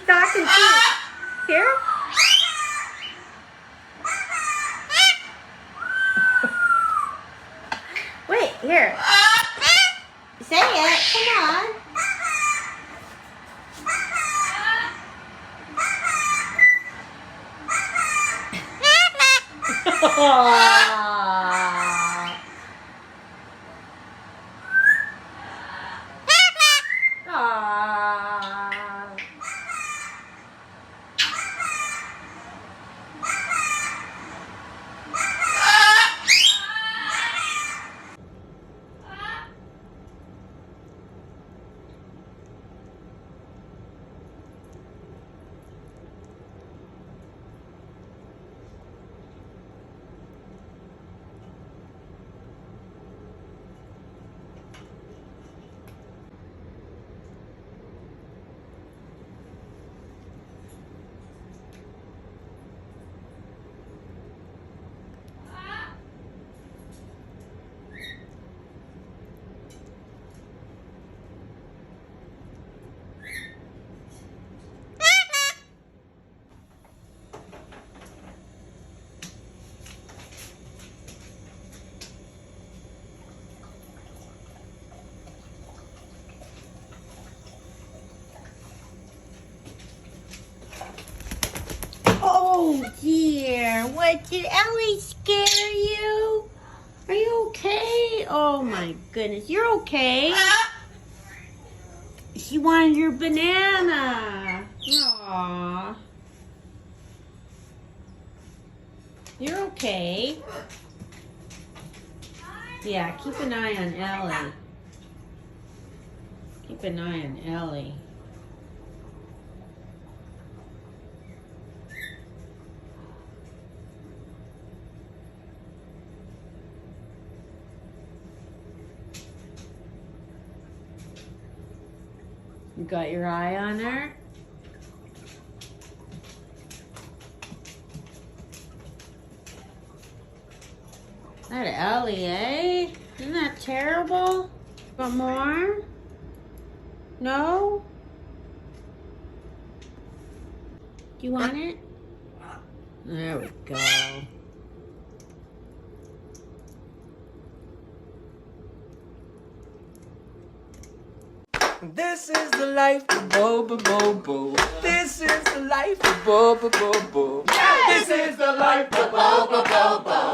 talking too. Here? Wait, here. Say it. Come on. Oh dear, what, did Ellie scare you? Are you okay? Oh my goodness, you're okay? She wanted your banana. Aww. You're okay. Yeah, keep an eye on Ellie. Keep an eye on Ellie. You got your eye on her? That Ellie, eh? Isn't that terrible? Want more? No? Do you want it? There we go. This is the life of Bobo Bobo. This is the life of Bobo Bobo. This is the life of Bobo Bobo.